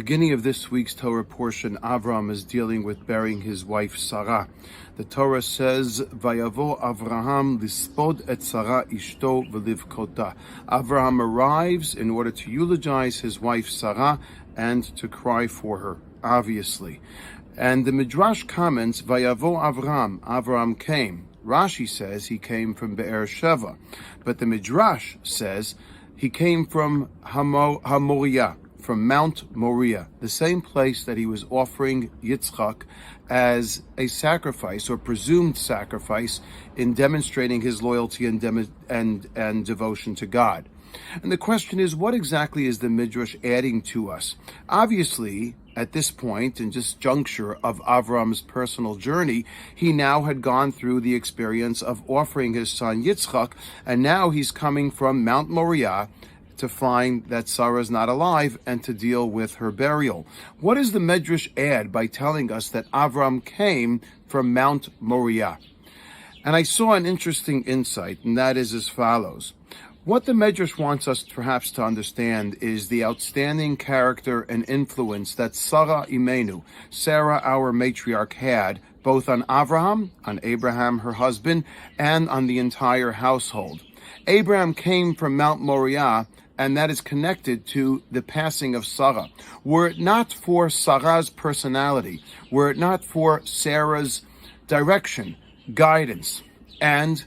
beginning of this week's Torah portion, Avram is dealing with burying his wife Sarah. The Torah says, "Vayavo Avraham lispod et Sarah ishto v'livkota." Avraham arrives in order to eulogize his wife Sarah and to cry for her, obviously. And the Midrash comments, "Vayavo Avraham." Avraham came. Rashi says he came from Be'er Sheva, but the Midrash says he came from Moriah, from Mount Moriah, the same place that he was offering Yitzchak as a sacrifice or presumed sacrifice in demonstrating his loyalty and devotion to God. And the question is, what exactly is the Midrash adding to us? Obviously, at this point, in this juncture of Avram's personal journey, he now had gone through the experience of offering his son Yitzchak, and now he's coming from Mount Moriah to find that Sarah is not alive and to deal with her burial. What does the Midrash add by telling us that Avram came from Mount Moriah? And I saw an interesting insight, and that is as follows. What the Midrash wants us perhaps to understand is the outstanding character and influence that Sarah Imenu, Sarah our matriarch, had both on Avraham, on Abraham her husband, and on the entire household. Abraham came from Mount Moriah, and that is connected to the passing of Sarah. Were it not for Sarah's personality, were it not for Sarah's direction, guidance, and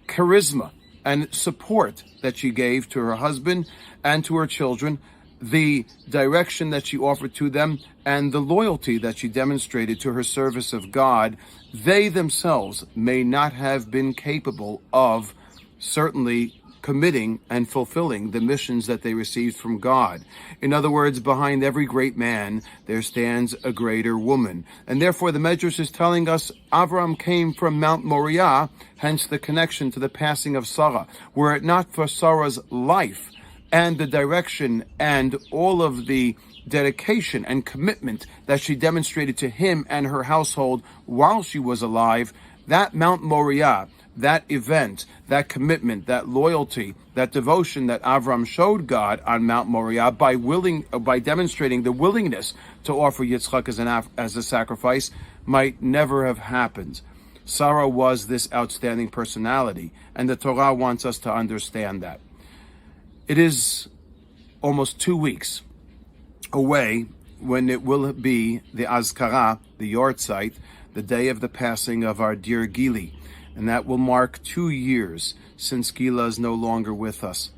charisma, and support that she gave to her husband and to her children, the direction that she offered to them, and the loyalty that she demonstrated to her service of God, they themselves may not have been capable of certainly committing and fulfilling the missions that they received from God. In other words, behind every great man, there stands a greater woman. And therefore, the Midrash is telling us Avram came from Mount Moriah, hence the connection to the passing of Sarah. Were it not for Sarah's life and the direction and all of the dedication and commitment that she demonstrated to him and her household while she was alive, that Mount Moriah, that event, that commitment, that loyalty, that devotion that Avram showed God on Mount Moriah by demonstrating the willingness to offer Yitzchak as a sacrifice, might never have happened. Sarah was this outstanding personality, and the Torah wants us to understand that. It is almost 2 weeks away when it will be the Azkara, the Yortzeit, the day of the passing of our dear Gila. And that will mark 2 years since Gila is no longer with us.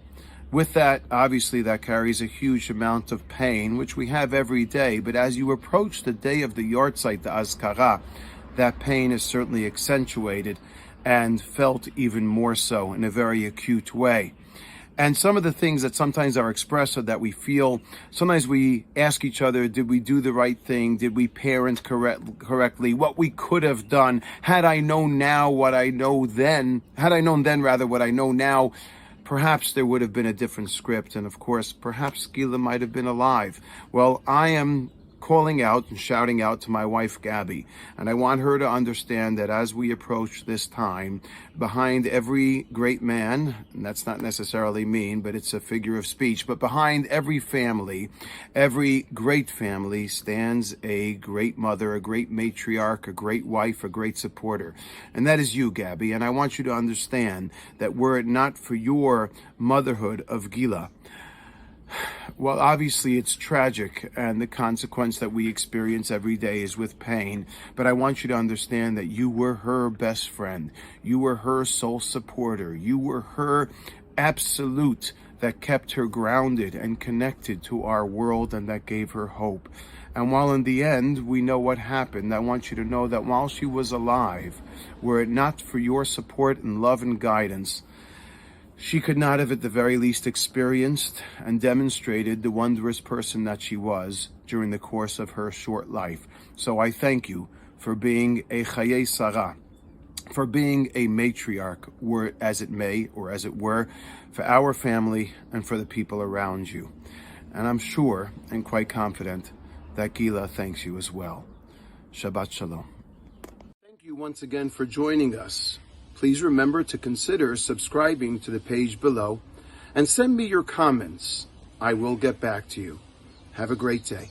With that, obviously, that carries a huge amount of pain, which we have every day. But as you approach the day of the Yortzeit, the Azkara, that pain is certainly accentuated and felt even more so in a very acute way. And some of the things that sometimes are expressed or that we feel, sometimes we ask each other, did we do the right thing? Did we parent correctly? What we could have done? Had I known now what I know then, had I known then rather what I know now, perhaps there would have been a different script. And of course, perhaps Gila might have been alive. Well, I am calling out and shouting out to my wife, Gabby. And I want her to understand that as we approach this time, behind every great man, and that's not necessarily mean, but it's a figure of speech, but behind every family, every great family stands a great mother, a great matriarch, a great wife, a great supporter. And that is you, Gabby. And I want you to understand that were it not for your motherhood of Gila, well, obviously it's tragic, and the consequence that we experience every day is with pain. But I want you to understand that you were her best friend. You were her sole supporter. You were her absolute that kept her grounded and connected to our world, and that gave her hope. And while in the end we know what happened, I want you to know that while she was alive, were it not for your support and love and guidance, she could not have at the very least experienced and demonstrated the wondrous person that she was during the course of her short life. So I thank you for being a Chayei Sarah, for being a matriarch, as it may, or as it were, for our family and for the people around you. And I'm sure and quite confident that Gila thanks you as well. Shabbat Shalom. Thank you once again for joining us. Please remember to consider subscribing to the page below and send me your comments. I will get back to you. Have a great day.